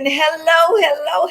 Listen, hello.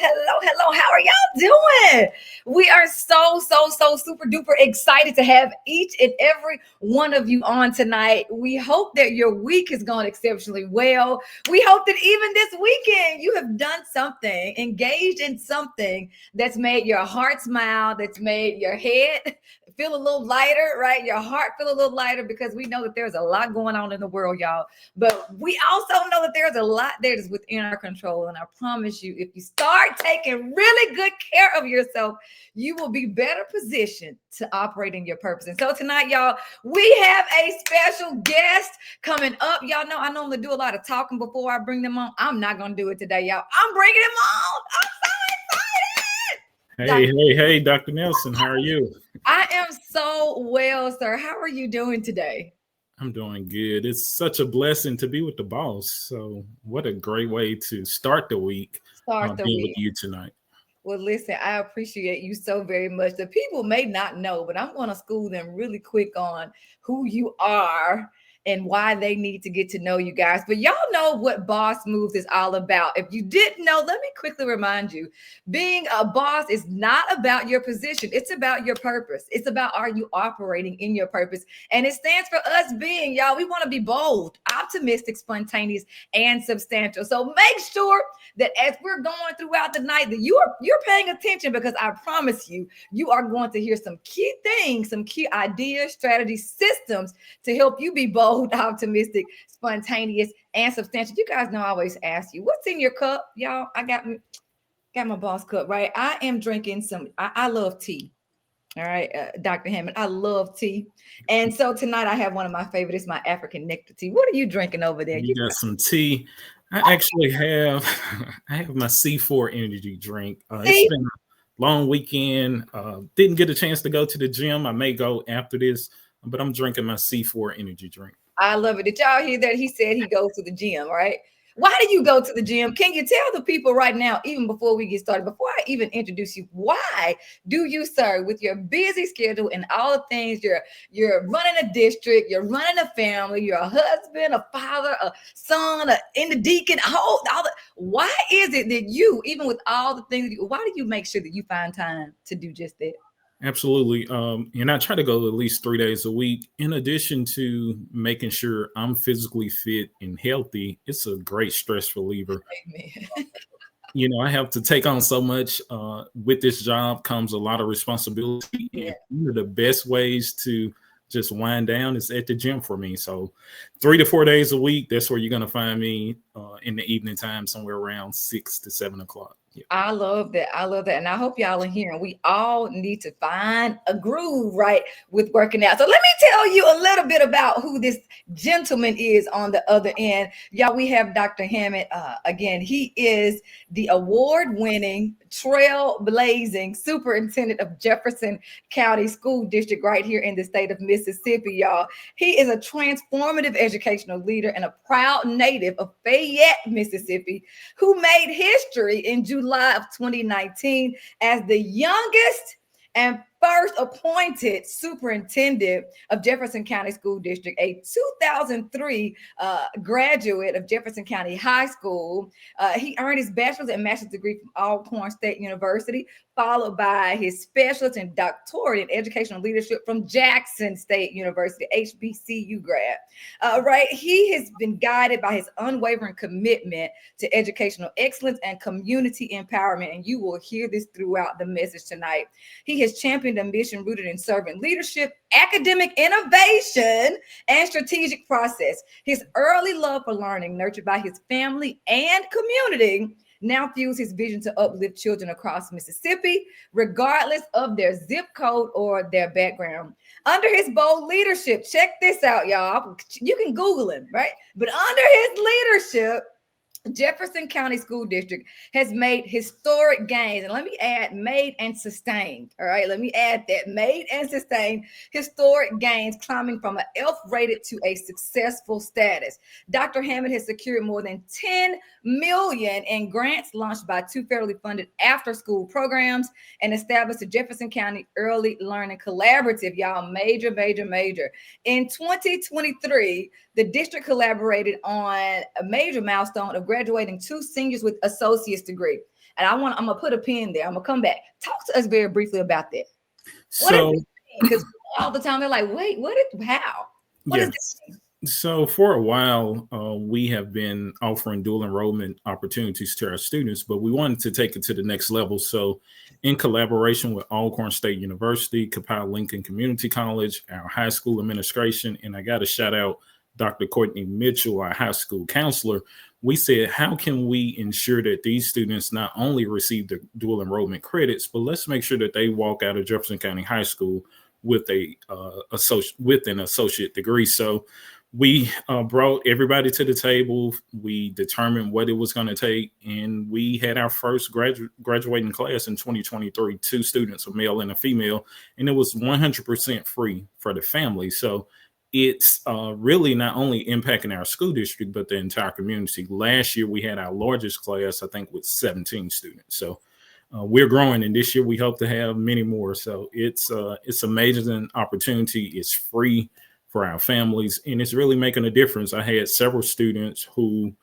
How are y'all doing? We are so super duper excited to have each and every one of you on tonight. We hope that your week has gone exceptionally well. We hope that even this weekend you have done something, engaged in something that's made your heart smile, that's made your head feel a little lighter, right? Your heart feel a little lighter because we know that there's a lot going on in the world, y'all. But we also know that there's a lot that is within our control. And I promise you, if you start taking really good care of yourself, you will be better positioned to operate in your purpose. And so tonight, y'all, we have a special guest coming up. Y'all know I normally do a lot of talking before I bring them on. I'm not going to do it today, y'all. I'm bringing them on. I'm so excited. Hey, Dr. Nelson, how are you? I am so well, sir. How are you doing today? I'm doing good. It's such a blessing to be with the boss. So what a great way to start the week. Being with you tonight. Well, listen, I appreciate you so very much. The people may not know, but I'm going to school them really quick on who you are and why they need to get to know you guys. But y'all know what Boss Moves is all about. If you didn't know, let me quickly remind you, being a boss is not about your position. It's about your purpose. It's about, are you operating in your purpose? And it stands for us being, y'all, we want to be bold, optimistic, spontaneous, and substantial. So make sure that as we're going throughout the night that you're paying attention, because I promise you, you are going to hear some key things, some key ideas, strategies, systems to help you be bold, optimistic, spontaneous, and substantial. You guys know I always ask you, what's in your cup? Y'all, I got my boss cup, right? I am drinking I love tea. All right, Dr. Hammitte, I love tea. And so tonight I have one of my favorites, my African nectar tea. What are you drinking over there? You got some tea. I actually have my C4 energy drink. It's been a long weekend. Didn't get a chance to go to the gym. I may go after this, but I'm drinking my C4 energy drink. I love it. Did y'all hear that? He said he goes to the gym, right? Why do you go to the gym? Can you tell the people right now, even before we get started, before I even introduce you, why do you, sir, with your busy schedule and all the things, you're running a district, you're running a family, you're a husband, a father, a son, in the deacon, why is it that you, even with all the things, why do you make sure that you find time to do just that? Absolutely. And I try to go at least 3 days a week. In addition to making sure I'm physically fit and healthy, it's a great stress reliever. I have to take on so much. With this job comes a lot of responsibility. Yeah. And one of the best ways to just wind down is at the gym for me. So 3 to 4 days a week, that's where you're going to find me in the evening time, somewhere around 6 to 7 o'clock. Yeah. I love that. And I hope y'all are hearing. We all need to find a groove, right, with working out. So let me tell you a little bit about who this gentleman is on the other end. Y'all, we have Dr. Hammitte. Again, he is the award-winning, trailblazing superintendent of Jefferson County School District right here in the state of Mississippi, y'all. He is a transformative educational leader and a proud native of Fayette, Mississippi, who made history in July of 2019 as the youngest and first appointed superintendent of Jefferson County School District, a 2003 graduate of Jefferson County High School. He earned his bachelor's and master's degree from Alcorn State University, followed by his specialist and doctorate in educational leadership from Jackson State University, HBCU grad. Right, he has been guided by his unwavering commitment to educational excellence and community empowerment, and you will hear this throughout the message tonight. He has championed a mission rooted in servant leadership, academic innovation, and strategic process. His early love for learning, nurtured by his family and community, now fuels his vision to uplift children across Mississippi, regardless of their zip code or their background. Under his bold leadership, check this out, y'all. You can Google him, right? But under his leadership, Jefferson County School District has made historic gains. And let me add made and sustained. All right. Let me add that made and sustained historic gains, climbing from an F rated to a successful status. Dr. Hammitte has secured more than $10 million in grants launched by 2 federally funded after school programs and established the Jefferson County Early Learning Collaborative. Y'all, major. In 2023, the district collaborated on a major milestone of graduating 2 seniors with associate's degree. And I'm gonna put a pin there. I'm gonna come back. Talk to us very briefly about that. What does So, this mean? Because all the time they're like, wait, how? What does yeah. this mean? So for a while, we have been offering dual enrollment opportunities to our students, but we wanted to take it to the next level. So in collaboration with Alcorn State University, Capel Lincoln Community College, our high school administration, and I got to shout out Dr. Courtney Mitchell, our high school counselor, we said, how can we ensure that these students not only receive the dual enrollment credits, but let's make sure that they walk out of Jefferson County High School with an associate degree. So we brought everybody to the table. We determined what it was going to take, and we had our first graduating class in 2023, 2 students, a male and a female, and it was 100% free for the family. So it's really not only impacting our school district, but the entire community. Last year, we had our largest class, I think, with 17 students. So we're growing, and this year we hope to have many more. So it's amazing opportunity. It's free for our families, and it's really making a difference. I had several students who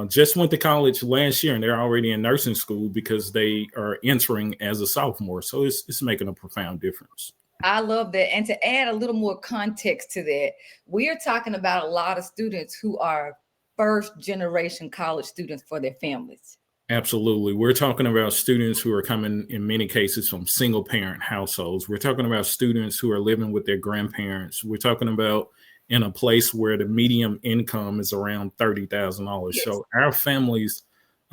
just went to college last year, and they're already in nursing school because they are entering as a sophomore. So it's making a profound difference. I love that. And to add a little more context to that, we are talking about a lot of students who are first generation college students for their families. Absolutely. We're talking about students who are coming in many cases from single parent households. We're talking about students who are living with their grandparents. We're talking about in a place where the median income is around $30,000. Yes. So our families,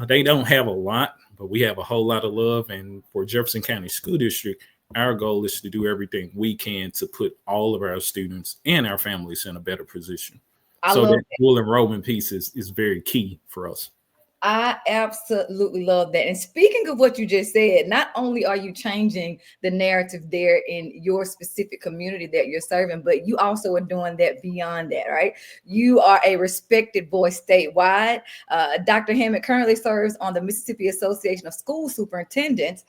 they don't have a lot, but we have a whole lot of love. And for Jefferson County School District, our goal is to do everything we can to put all of our students and our families in a better position. So that dual enrollment piece is very key for us. I absolutely love that. And speaking of what you just said, not only are you changing the narrative there in your specific community that you're serving, but you also are doing that beyond that, right? You are a respected voice statewide. Dr. Hammitte currently serves on the Mississippi Association of School Superintendents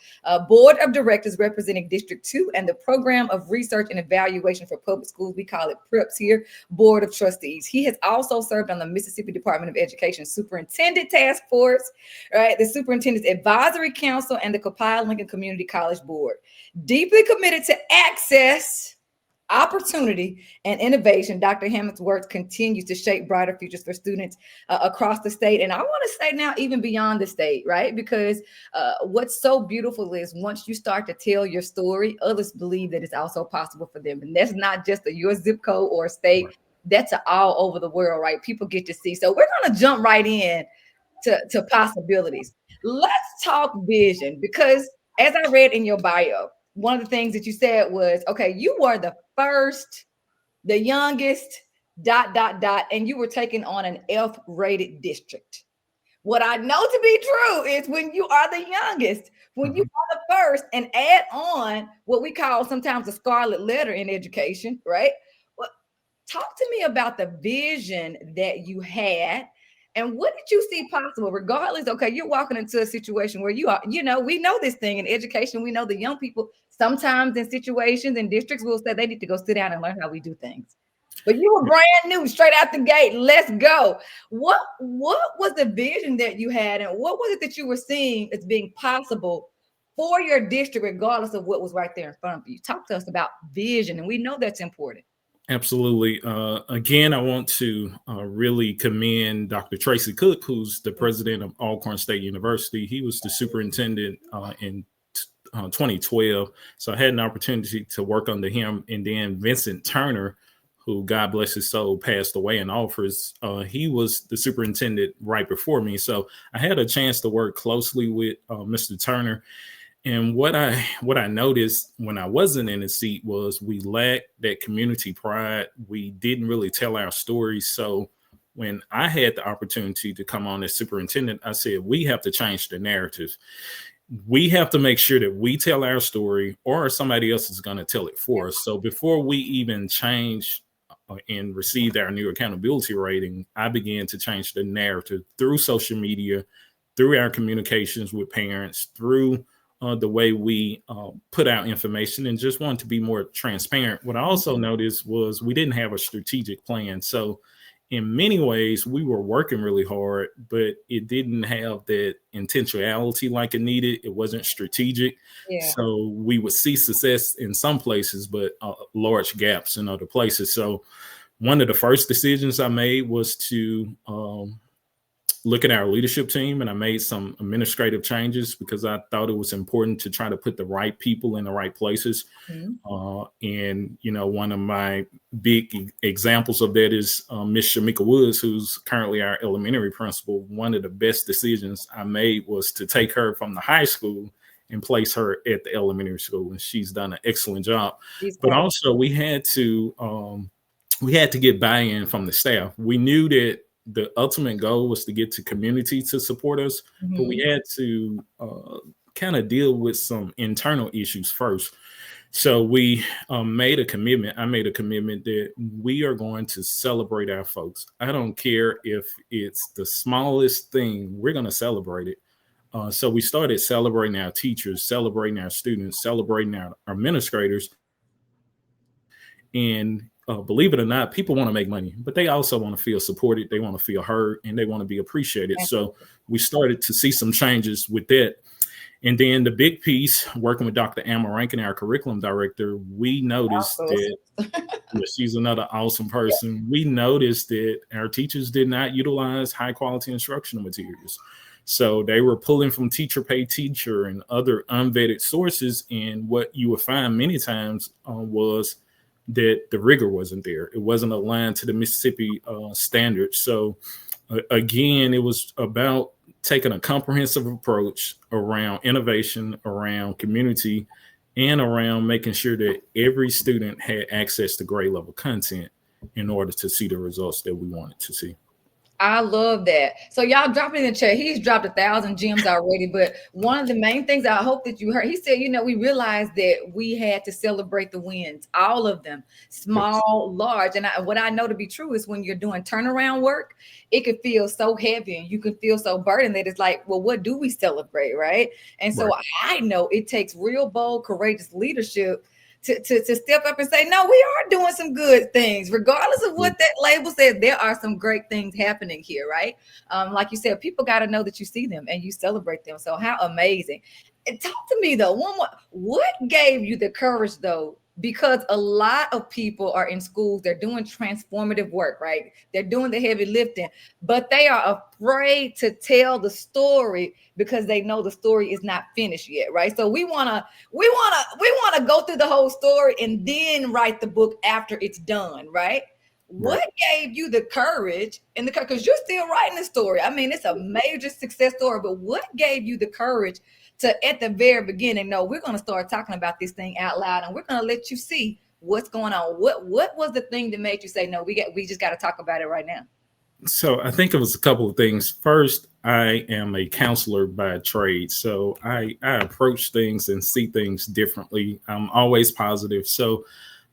Board of Directors representing District 2 and the Program of Research and Evaluation for Public Schools. We call it PREPS here, Board of Trustees. He has also served on the Mississippi Department of Education Superintendent Task Force, right? The Superintendent's Advisory Council and the Capel Lincoln Community College Board. Deeply committed to access, opportunity, and innovation, Dr. Hammitte's work continues to shape brighter futures for students across the state. And I want to say now, even beyond the state, right? Because what's so beautiful is once you start to tell your story, others believe that it's also possible for them. And that's not just your zip code or state. Right. That's all over the world, right? People get to see. So we're going to jump right in to possibilities. Let's talk vision, because as I read in your bio, one of the things that you said was, okay, you were the first, the youngest, ... and you were taking on an F-rated district. What I know to be true is when you are the youngest, when you are the first, and add on what we call sometimes a scarlet letter in education, right? Well, talk to me about the vision that you had. And what did you see possible, regardless? Okay, you're walking into a situation where you are, we know this thing in education. We know the young people sometimes in situations and districts will say they need to go sit down and learn how we do things. But you were brand new, straight out the gate. Let's go. What was the vision that you had, and what was it that you were seeing as being possible for your district, regardless of what was right there in front of you? Talk to us about vision, and we know that's important. Absolutely. Again, I want to really commend Dr. Tracy Cook, who's the president of Alcorn State University. He was the superintendent in 2012. So I had an opportunity to work under him. And then Vincent Turner, who, God bless his soul, passed away in office. He was the superintendent right before me. So I had a chance to work closely with Mr. Turner. And what I noticed when I wasn't in the seat was we lacked that community pride. We didn't really tell our stories. So when I had the opportunity to come on as superintendent, I said, we have to change the narrative. We have to make sure that we tell our story, or somebody else is going to tell it for us. So before we even change and received our new accountability rating, I began to change the narrative through social media, through our communications with parents, through the way we put out information, and just wanted to be more transparent. What I also noticed was we didn't have a strategic plan. So in many ways, we were working really hard, but it didn't have that intentionality like it needed. It wasn't strategic. Yeah. So we would see success in some places, but large gaps in other places. So one of the first decisions I made was to look at our leadership team, and I made some administrative changes because I thought it was important to try to put the right people in the right places. Mhm. And one of my big examples of that is Miss Shamika Woods, who's currently our elementary principal. One of the best decisions I made was to take her from the high school and place her at the elementary school, and she's done an excellent job. But also, we had to get buy-in from the staff. We knew that the ultimate goal was to get the community to support us, but we had to kind of deal with some internal issues first. So we made a commitment. I made a commitment that we are going to celebrate our folks. I don't care if it's the smallest thing, we're going to celebrate it. So we started celebrating our teachers, celebrating our students, celebrating our administrators. And believe it or not, people want to make money, but they also want to feel supported. They want to feel heard, and they want to be appreciated. So we started to see some changes with that. And then the big piece, working with Dr. Amma Rankin, our curriculum director, we noticed that she's another awesome person. We noticed that our teachers did not utilize high quality instructional materials. So they were pulling from Teacher Pay Teacher and other unvetted sources. And what you would find many times was that the rigor wasn't there. It wasn't aligned to the Mississippi standards. So again, it was about taking a comprehensive approach around innovation, around community, and around making sure that every student had access to grade level content in order to see the results that we wanted to see. I love that. So y'all drop it in the chat. He's dropped 1,000 gems already, but one of the main things I hope that you heard, he said, we realized that we had to celebrate the wins, all of them, small, large. And what I know to be true is when you're doing turnaround work, it could feel so heavy and you can feel so burdened that it's like, well, what do we celebrate, right? And so I know it takes real bold, courageous leadership to step up and say, no, we are doing some good things, regardless of what that label says. There are some great things happening here, right? Like you said, people got to know that you see them and you celebrate them. So how amazing. And talk to me though, one more, what gave you the courage though? Because a lot of people are in schools, they're doing transformative work, right? They're doing the heavy lifting, but they are afraid to tell the story because they know the story is not finished yet, right? So we wanna go through the whole story and then write the book after it's done, right? What gave you the courage and because you're still writing the story? I mean, it's a major success story, but what gave you the courage to, at the very beginning, no, we're going to start talking about this thing out loud and we're going to let you see what's going on? What was the thing that made you say, no, we just got to talk about it right now? So I think it was a couple of things. First, I am a counselor by trade. So I approach things and see things differently. I'm always positive. So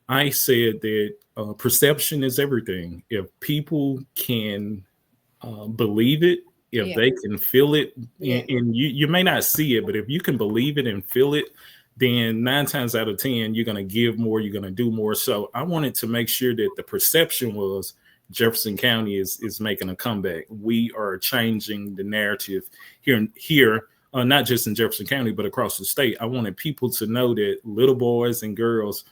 I said that perception is everything. If people can believe it, if they can feel it, and you may not see it, but if you can believe it and feel it, then 9 times out of 10, you're going to give more, you're going to do more. So I wanted to make sure that the perception was Jefferson County is making a comeback. We are changing the narrative here, not just in Jefferson County, but across the state. I wanted people to know that little boys and girls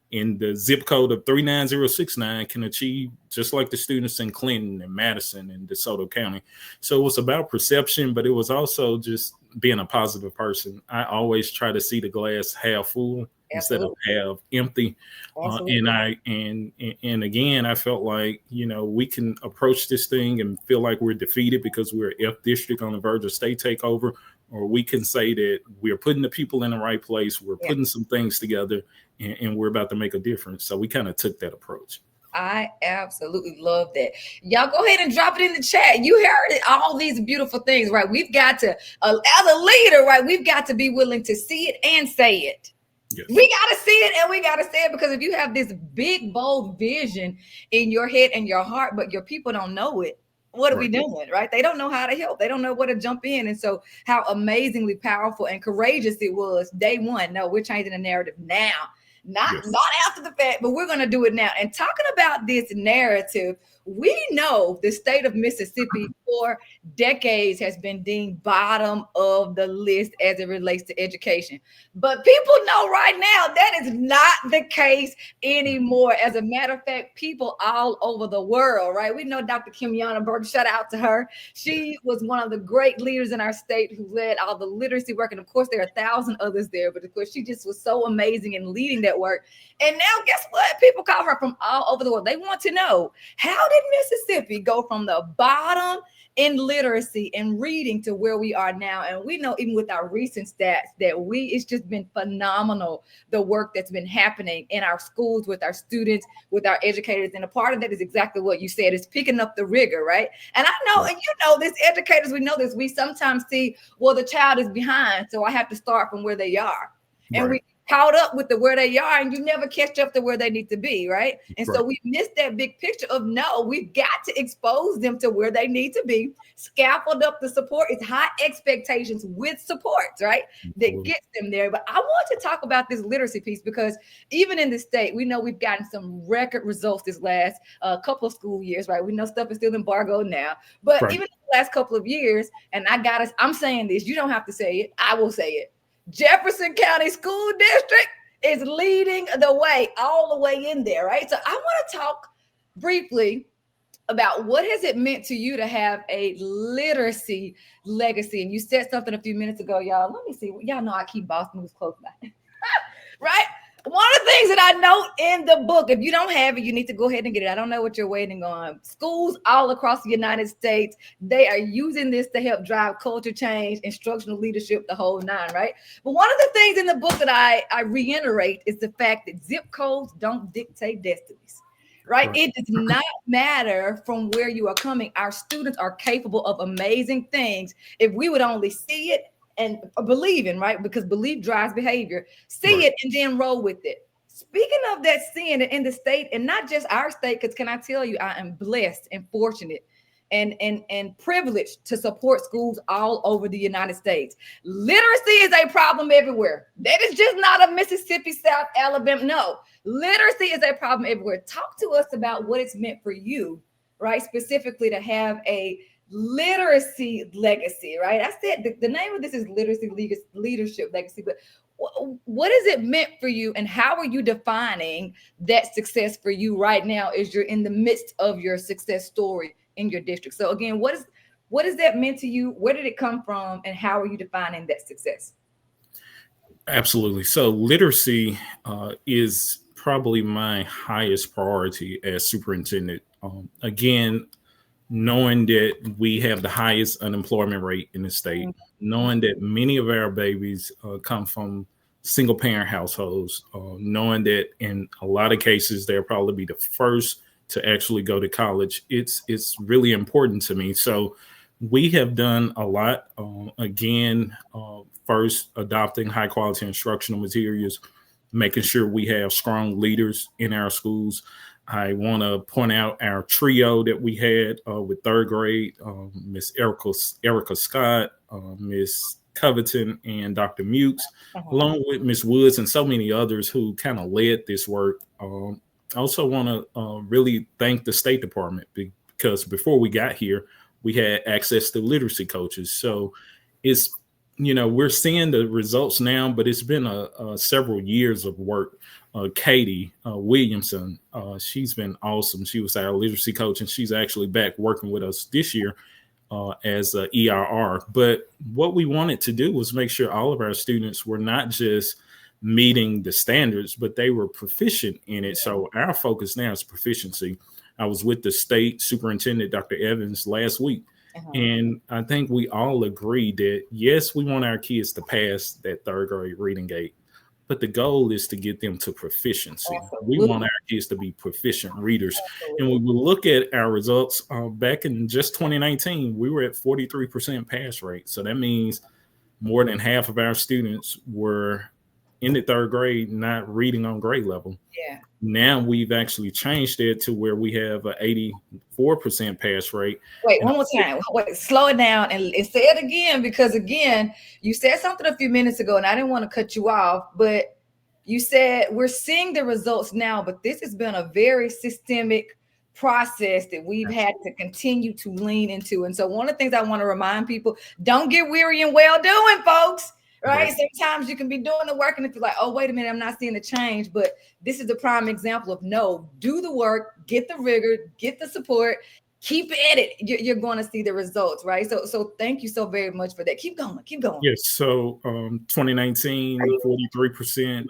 in the zip code of 39069 can achieve just like the students in Clinton and Madison and DeSoto County. So it was about perception, but it was also just being a positive person. I always try to see the glass half full instead of half empty. And again, I felt like, we can approach this thing and feel like we're defeated because we're F district on the verge of state takeover, or we can say that we're putting the people in the right place. We're putting some things together and we're about to make a difference. So we kind of took that approach. I absolutely love that. Y'all go ahead and drop it in the chat. You heard it, all these beautiful things, right? We've got to, as a leader, right? We've got to be willing to see it and say it. Yes. We got to see it and we got to say it, because if you have this big, bold vision in your head and your heart, but your people don't know it, what are we doing, right? They don't know how to help. They don't know where to jump in. And so how amazingly powerful and courageous it was day one. No, we're changing the narrative now. not Yes. after the fact, but we're going to do it now. And talking about this narrative, we know the state of Mississippi for decades has been deemed bottom of the list as it relates to education. But people know right now that is not the case anymore. As a matter of fact, people all over the world, right? We know Dr. Kim Berg, shout out to her. She was one of the great leaders in our state who led all the literacy work. And of course, there are 1,000 others there, but of course, she just was so amazing in leading that work. And now, guess what? People call her from all over the world. They want to know, how did Mississippi go from the bottom in literacy and reading to where we are now? And we know, even with our recent stats, that it's just been phenomenal, the work that's been happening in our schools with our students, with our educators. And a part of that is exactly what you said, is picking up the rigor, right? And I know, and you know this, educators, we know this, we sometimes see, well, the child is behind, so I have to start from where they are. And we caught up with where they are, and you never catch up to where they need to be, right? And so we missed that big picture of, no, we've got to expose them to where they need to be, scaffold up the support. It's high expectations with supports, right? That gets them there. But I want to talk about this literacy piece, because even in the state, we know we've gotten some record results this last couple of school years, right? We know stuff is still embargoed now, but even in the last couple of years, and I'm saying this, you don't have to say it, I will say it. Jefferson County School District is leading the way, all the way in there, right? So I want to talk briefly about what has it meant to you to have a literacy legacy. And you said something a few minutes ago, y'all. Let me see. Y'all know I keep boss moves close by, right? One of the things that I note in the book, if you don't have it, you need to go ahead and get it. I don't know what you're waiting on. Schools all across the United States, they are using this to help drive culture change, instructional leadership, the whole nine, right? But one of the things in the book that I reiterate is the fact that zip codes don't dictate destinies, right? It does not matter from where you are coming. Our students are capable of amazing things if we would only see it and believe in, right? Because belief drives behavior. See it and then roll with it. Speaking of that, seeing it in the state, and not just our state, because can I tell you, I am blessed and fortunate and privileged to support schools all over the United States. Literacy is a problem everywhere. That is just not a Mississippi, South Alabama. No, literacy is a problem everywhere. Talk to us about what it's meant for you, right? Specifically to have a literacy legacy, right? I said the name of this is literacy leadership legacy, but what is it meant for you, and how are you defining that success for you right now as you're in the midst of your success story in your district? So again, what is that meant to you? Where did it come from, and how are you defining that success? Absolutely. So literacy is probably my highest priority as superintendent. Again, knowing that we have the highest unemployment rate in the state, knowing that many of our babies come from single parent households, knowing that in a lot of cases, they'll probably be the first to actually go to college. It's really important to me. So we have done a lot. First, adopting high quality instructional materials, making sure we have strong leaders in our schools. I want to point out our trio that we had with third grade, Miss Erica Scott, Miss Covington, and Dr. Mukes, along with Miss Woods and so many others who kind of led this work. I also want to really thank the State Department, because before we got here, we had access to literacy coaches. So it's, we're seeing the results now, but it's been several years of work. Katie Williamson, she's been awesome. She was our literacy coach, and she's actually back working with us this year as a ERR. But what we wanted to do was make sure all of our students were not just meeting the standards, but they were proficient in it. So our focus now is proficiency. I was with the state superintendent, Dr. Evans, last week. And I think we all agree that, yes, we want our kids to pass that third grade reading gate, but the goal is to get them to proficiency. We want our kids to be proficient readers. And when we look at our results back in just 2019, we were at 43% pass rate. So that means more than half of our students were in the third grade not reading on grade level. Now we've actually changed it to where we have an 84% pass rate. Wait, one more time. Wait, slow it down and say it again, because again, you said something a few minutes ago and I didn't want to cut you off, but You said we're seeing the results now, but this has been a very systemic process that we've had to continue to lean into. And so one of the things I want to remind people, don't get weary in well doing, folks. Right? Sometimes you can be doing the work and if you're like, oh, wait a minute, I'm not seeing the change. But this is the prime example of no, do the work, get the rigor, get the support, keep at it. You're going to see the results, right? So thank you so very much for that. Keep going, keep going. Yes. So 2019, 43%.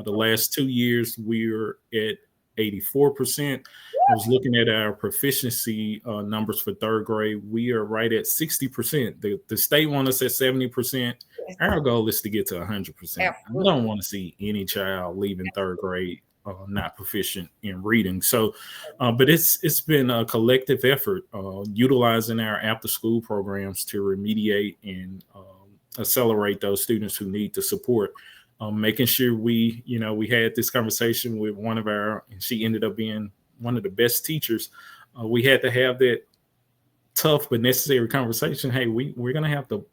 The last 2 years, we're at 84%. I was looking at our proficiency numbers for third grade. We are right at 60%. The state wants us at 70%. Our goal is to get to 100%. We don't want to see any child leaving third grade not proficient in reading. So, but it's been a collective effort utilizing our after school programs to remediate and accelerate those students who need the support. Making sure we had this conversation with one of our, and she ended up being one of the best teachers. We had to have that tough but necessary conversation. Hey, we're going to have to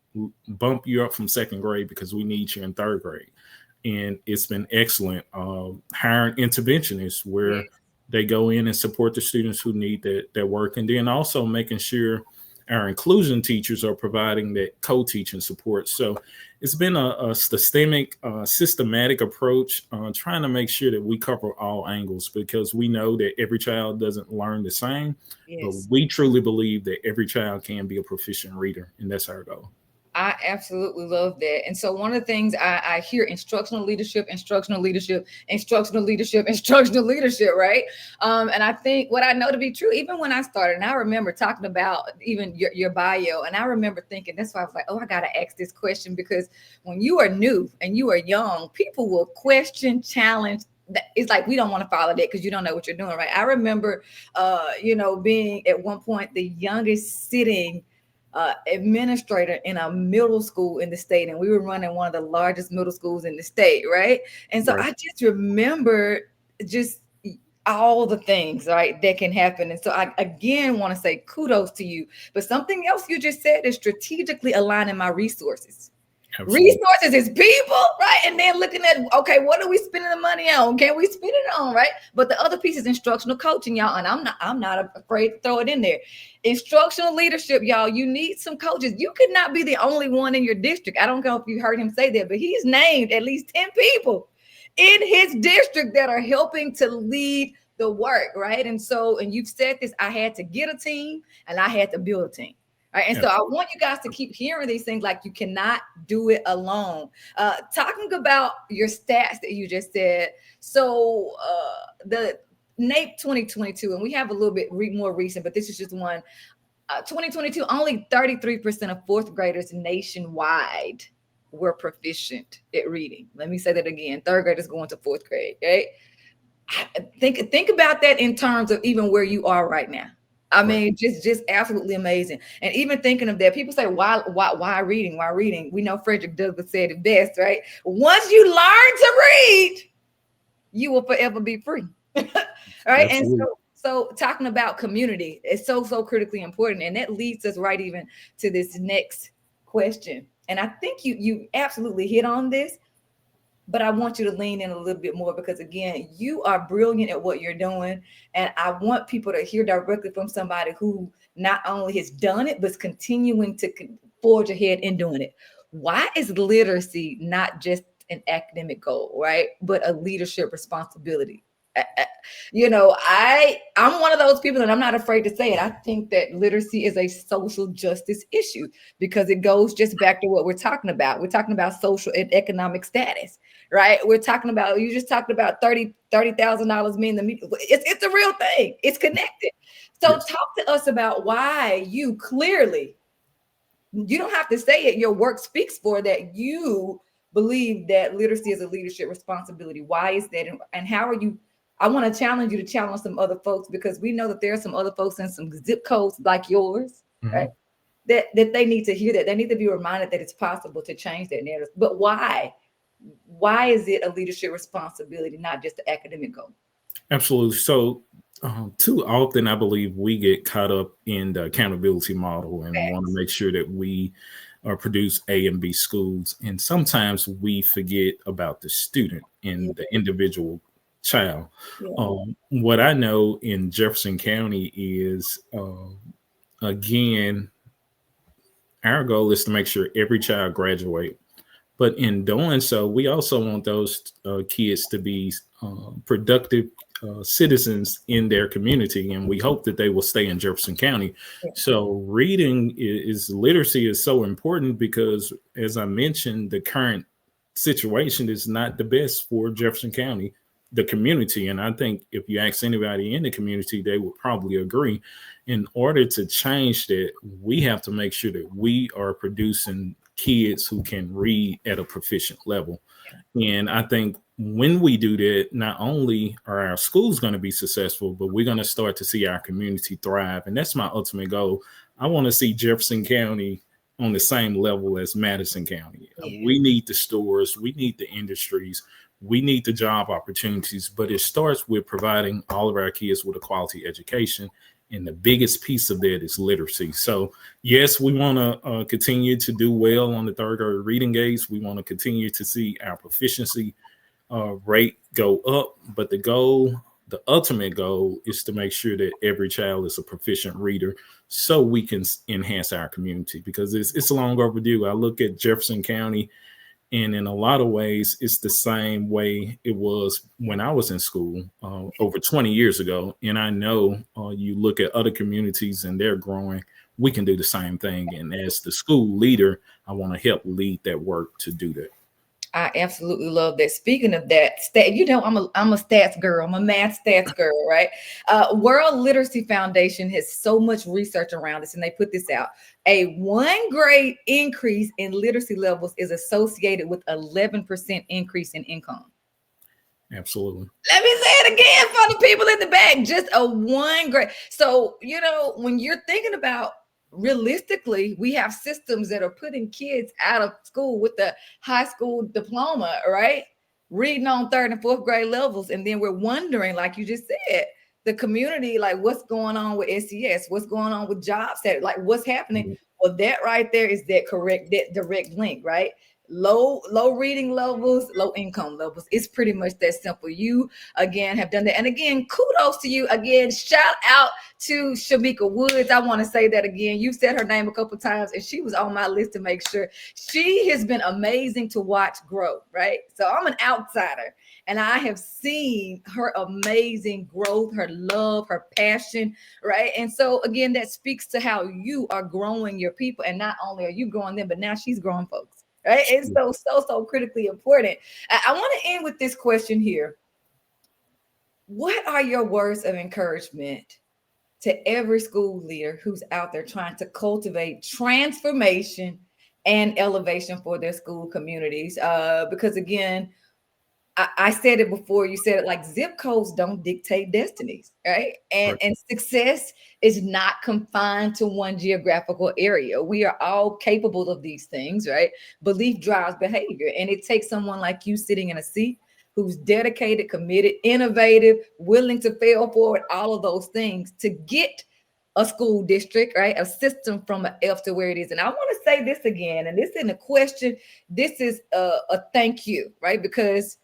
bump you up from second grade because we need you in third grade. And it's been excellent. Hiring interventionists where they go in and support the students who need that work. And then also making sure our inclusion teachers are providing that co-teaching support. So it's been a systemic, systematic approach, trying to make sure that we cover all angles because we know that every child doesn't learn the same. Yes. But we truly believe that every child can be a proficient reader, and that's our goal. I absolutely love that. And so one of the things I hear instructional leadership, right? And I think what I know to be true, even when I started, and I remember talking about even your bio, and I remember thinking, that's why I was like, oh, I got to ask this question because when you are new and you are young, people will question, challenge. It's like, we don't want to follow that because you don't know what you're doing, right? I remember, being at one point the youngest sitting administrator in a middle school in the state, and we were running one of the largest middle schools in the state, right? And so I just remember just all the things, right, that can happen. And so I again want to say kudos to you. But something else you just said is strategically aligning my resources. Absolutely. Resources is people, right? And then looking at, okay, what are we spending the money on? Can we spend it on, right? But the other piece is instructional coaching, y'all. And I'm not afraid to throw it in there. Instructional leadership, y'all. You need some coaches. You could not be the only one in your district. I don't know if you heard him say that, but he's named at least 10 people in his district that are helping to lead the work, right? And so, and you've said this, I had to get a team and I had to build a team. Right. And so I want you guys to keep hearing these things, like you cannot do it alone. Talking about your stats that you just said. So the NAEP 2022, and we have a little bit more recent, but this is just one. 2022, only 33% of fourth graders nationwide were proficient at reading. Let me say that again. Third graders going to fourth grade, right? Think about that in terms of even where you are right now. I mean, just absolutely amazing. And even thinking of that, people say, why reading? Why reading? We know Frederick Douglass said it best, right? Once you learn to read, you will forever be free. Right. Absolutely. And so talking about community is so critically important. And that leads us right even to this next question. And I think you absolutely hit on this, but I want you to lean in a little bit more because, again, you are brilliant at what you're doing. And I want people to hear directly from somebody who not only has done it, but is continuing to forge ahead in doing it. Why is literacy not just an academic goal, right, but a leadership responsibility? I'm one of those people, and I'm not afraid to say it. I think that literacy is a social justice issue because it goes just back to what we're talking about. We're talking about social and economic status, right? We're talking about, you just talked about $30,000 mean the media. It's a real thing. It's connected. So talk to us about why you clearly, you don't have to say it, your work speaks for that, you believe that literacy is a leadership responsibility. Why is that? And how are you? I want to challenge you to challenge some other folks, because we know that there are some other folks in some zip codes like yours, right? That they need to hear that. They need to be reminded that it's possible to change that narrative. But why? Why is it a leadership responsibility, not just an academic goal? Absolutely. So too often, I believe we get caught up in the accountability model and want to make sure that we produce A and B schools. And sometimes we forget about the student and the individual child. Yeah. What I know in Jefferson County is, again, our goal is to make sure every child graduate. But in doing so, we also want those kids to be productive citizens in their community, and we hope that they will stay in Jefferson County. Yeah. So, reading is literacy is so important because, as I mentioned, the current situation is not the best for Jefferson County, the community. And I think if you ask anybody in the community, they would probably agree. In order to change that, we have to make sure that we are producing kids who can read at a proficient level. And I think when we do that, not only are our schools going to be successful, but we're going to start to see our community thrive. And that's my ultimate goal. I want to see Jefferson County on the same level as Madison County. Yeah. We need the stores, we need the industries, we need the job opportunities, but it starts with providing all of our kids with a quality education. And the biggest piece of that is literacy. So, yes, we want to continue to do well on the third grade reading gates. We want to continue to see our proficiency rate go up. But the ultimate goal is to make sure that every child is a proficient reader so we can enhance our community, because it's long overdue. I look at Jefferson County, and in a lot of ways, it's the same way it was when I was in school over 20 years ago. And I know you look at other communities and they're growing. We can do the same thing. And as the school leader, I want to help lead that work to do that. I absolutely love that. Speaking of that, I'm a stats girl. I'm a math stats girl, right? World Literacy Foundation has so much research around this, and they put this out. A 1 grade increase in literacy levels is associated with 11% increase in income. Absolutely. Let me say it again for the people in the back. Just a 1 grade. So, when you're thinking about, realistically, we have systems that are putting kids out of school with the high school diploma, right? Reading on 3rd and 4th grade levels. And then we're wondering, like you just said, the community, like what's going on with SES, what's going on with job set, like what's happening. Mm-hmm. Well, that right there is that direct link, right? Low reading levels, low income levels. It's pretty much that simple. You again have done that. And again, kudos to you. Again, shout out to Shamika Woods. I want to say that again. You said her name a couple of times, and she was on my list to make sure. She has been amazing to watch grow, right? So I'm an outsider, and I have seen her amazing growth, her love, her passion, right? And so again, that speaks to how you are growing your people. And not only are you growing them, but now she's growing folks. Right? It's so critically important. I want to end with this question here. What are your words of encouragement to every school leader who's out there trying to cultivate transformation and elevation for their school communities? Because again, I said it before, you said it, like zip codes don't dictate destinies, right? And success is not confined to one geographical area. We are all capable of these things, right? Belief drives behavior. And it takes someone like you sitting in a seat who's dedicated, committed, innovative, willing to fail forward, all of those things to get a school district, right? A system from an F to where it is. And I want to say this again, and this isn't a question, this is a thank you, right? Because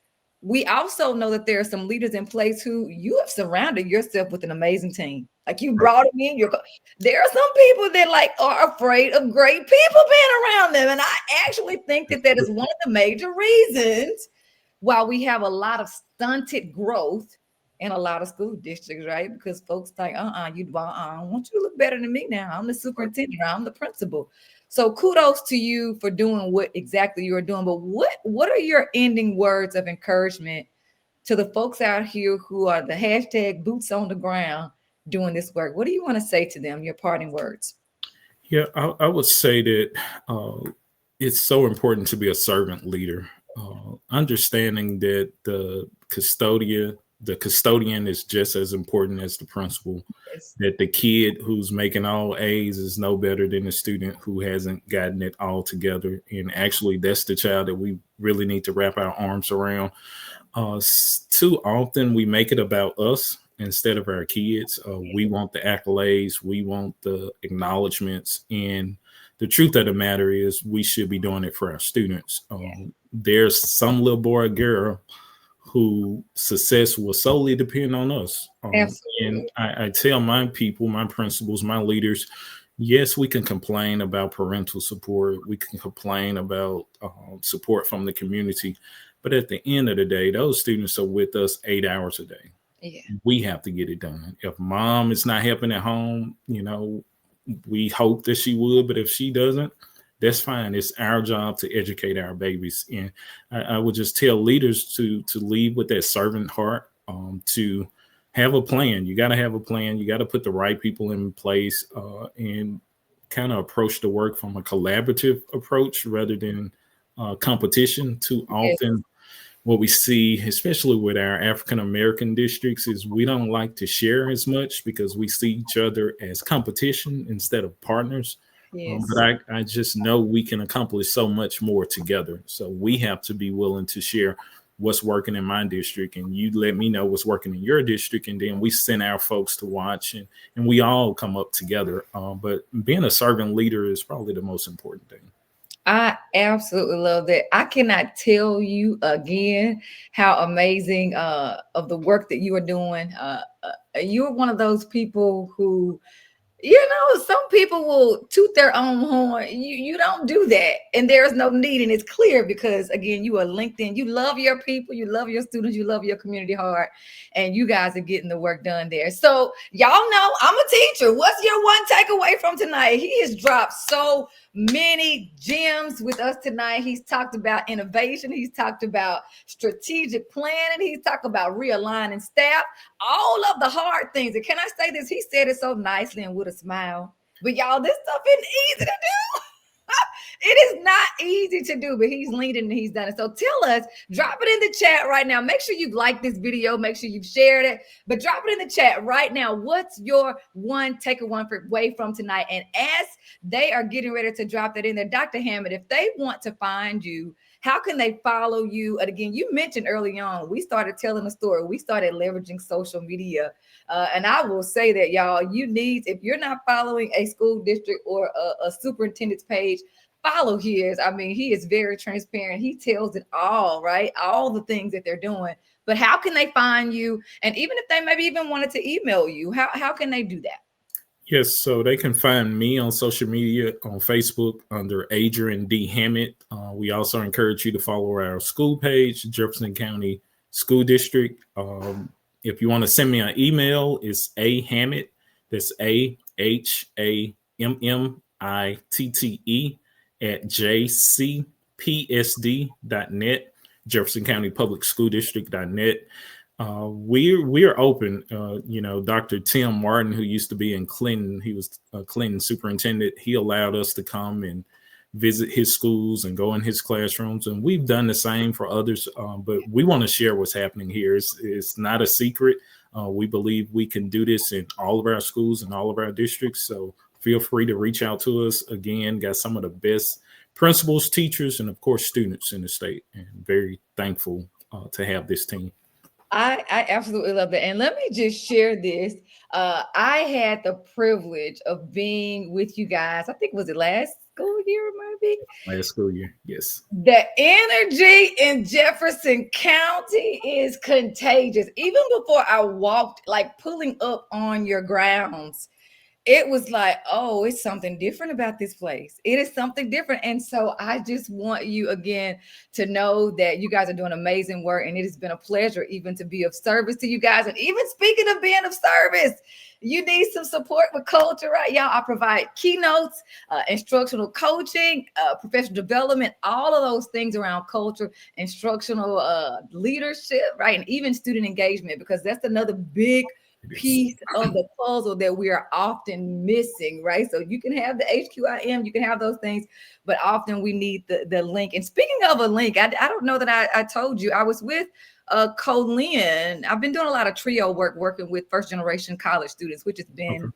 we also know that there are some leaders in place who you have surrounded yourself with an amazing team. Like you brought them in. There are some people that like are afraid of great people being around them. And I actually think that is one of the major reasons why we have a lot of stunted growth in a lot of school districts, right? Because folks think, I want you to look better than me now. I'm the superintendent, I'm the principal. So kudos to you for doing what exactly you are doing. But what are your ending words of encouragement to the folks out here who are the hashtag boots on the ground doing this work? What do you want to say to them, your parting words? Yeah, I would say that it's so important to be a servant leader, understanding that the custodian is just as important as the principal. Yes. That the kid who's making all A's is no better than the student who hasn't gotten it all together. And actually, that's the child that we really need to wrap our arms around. Too often, we make it about us instead of our kids. We want the accolades, we want the acknowledgments, and the truth of the matter is we should be doing it for our students. There's some little boy or girl who success will solely depend on us. And I tell my people, my principals, my leaders, yes, we can complain about parental support. We can complain about support from the community. But at the end of the day, those students are with us 8 hours a day. Yeah. We have to get it done. If mom is not helping at home, we hope that she would, but if she doesn't, that's fine. It's our job to educate our babies. And I would just tell leaders to lead with that servant heart, to have a plan. You got to have a plan. You got to put the right people in place, and kind of approach the work from a collaborative approach rather than competition. Too often, what we see, especially with our African American districts, is we don't like to share as much because we see each other as competition instead of partners. But I just know we can accomplish so much more together. So we have to be willing to share what's working in my district, and you let me know what's working in your district, and then we send our folks to watch, and we all come up together. But being a servant leader is probably the most important thing. I absolutely love that. I cannot tell you again how amazing of the work that you are doing. You're one of those people who, some people will toot their own horn. You don't do that. And there is no need. And it's clear because, again, you are LinkedIn. You love your people. You love your students. You love your community hard. And you guys are getting the work done there. So y'all know I'm a teacher. What's your one takeaway from tonight? He has dropped so many gems with us tonight. He's talked about innovation. He's talked about strategic planning. He's talked about realigning staff, all of the hard things. And can I say this? He said it so nicely and with a smile. But y'all, this stuff isn't easy to do. It is not easy to do, but he's leading and he's done it. So tell us, drop it in the chat right now. Make sure you've liked this video. Make sure you've shared it, but drop it in the chat right now. What's your one takeaway from tonight? And as they are getting ready to drop that in there, Dr. Hammitte, if they want to find you, how can they follow you? And again, you mentioned early on, we started telling a story. We started leveraging social media. And I will say that, y'all, you need, if you're not following a school district or a superintendent's page, follow his. I mean, he is very transparent. He tells it all, right? All the things that they're doing. But how can they find you? And even if they maybe even wanted to email you, how can they do that? Yes, so they can find me on social media on Facebook under Adrian D. Hammitte. We also encourage you to follow our school page, Jefferson County School District. If you want to send me an email, it's Hammitte. That's AHAMMITTE at jcpsd.net, Jefferson County Public School District.net. We're open. Dr. Tim Martin, who used to be in Clinton, he was a Clinton superintendent. He allowed us to come and visit his schools and go in his classrooms, and we've done the same for others. But we want to share what's happening here. It's not a secret. We believe we can do this in all of our schools and all of our districts. So feel free to reach out to us. Again, got some of the best principals, teachers, and of course, students in the state, and very thankful to have this team. I absolutely love that. And let me just share this. I had the privilege of being with you guys. I think, was it last school year, maybe? Last school year, yes. The energy in Jefferson County is contagious. Even before I walked, like pulling up on your grounds, it was like, oh, it's something different about this place. It is something different. And so I just want you again to know that you guys are doing amazing work. And it has been a pleasure even to be of service to you guys. And even speaking of being of service, you need some support with culture, right? Y'all, I provide keynotes, instructional coaching, professional development, all of those things around culture, instructional leadership, right? And even student engagement, because that's another big piece of the puzzle that we are often missing, right? So you can have the HQIM, you can have those things, but often we need the link. And speaking of a link, I don't know that I told you, I was with Colin. I've been doing a lot of trio work, working with first generation college students, which has been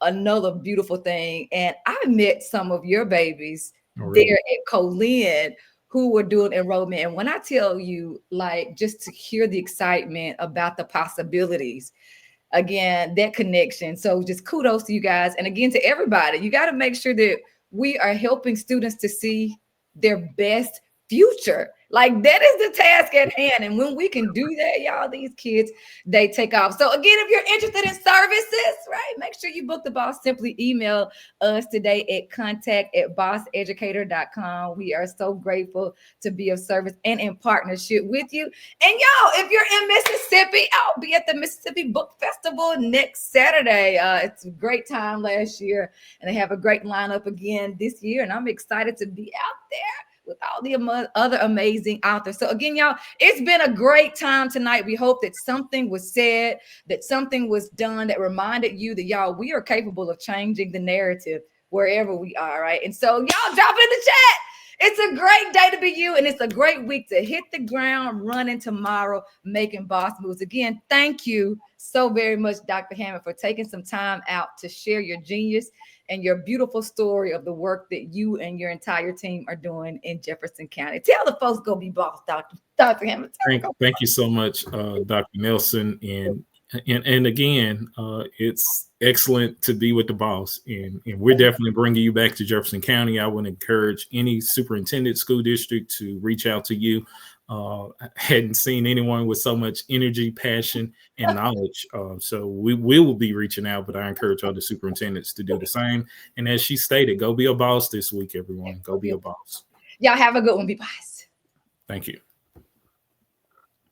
another beautiful thing. And I met some of your babies there at Colin who were doing enrollment. And when I tell you, like, just to hear the excitement about the possibilities, again, that connection. So just kudos to you guys. And again, to everybody, you got to make sure that we are helping students to see their best future. Like that is the task at hand. And when we can do that, y'all, these kids, they take off. So again, if you're interested in services, right, make sure you book the boss. Simply email us today at contact@bosseducator.com. We are so grateful to be of service and in partnership with you. And y'all, if you're in Mississippi, I'll be at the Mississippi Book Festival next Saturday. It's a great time last year, and they have a great lineup again this year. And I'm excited to be out there with all the other amazing authors. So again, y'all, it's been a great time tonight. We hope that something was said, that something was done that reminded you that, y'all, we are capable of changing the narrative wherever we are, right? And so y'all drop it in the chat. It's a great day to be you, and it's a great week to hit the ground running tomorrow, making boss moves. Again, thank you so very much, Dr. Hammitte, for taking some time out to share your genius and your beautiful story of the work that you and your entire team are doing in Jefferson County. Tell the folks, go be boss, Dr. Hammitte. Thank you so much, Dr. Nelson. And again, it's excellent to be with the boss, and we're definitely bringing you back to Jefferson County. I would encourage any superintendent, school district to reach out to you. I hadn't seen anyone with so much energy, passion, and knowledge. So we will be reaching out, but I encourage other superintendents to do the same. And as she stated, go be a boss this week, everyone. Go be a boss. Y'all have a good one. Be boss. Thank you.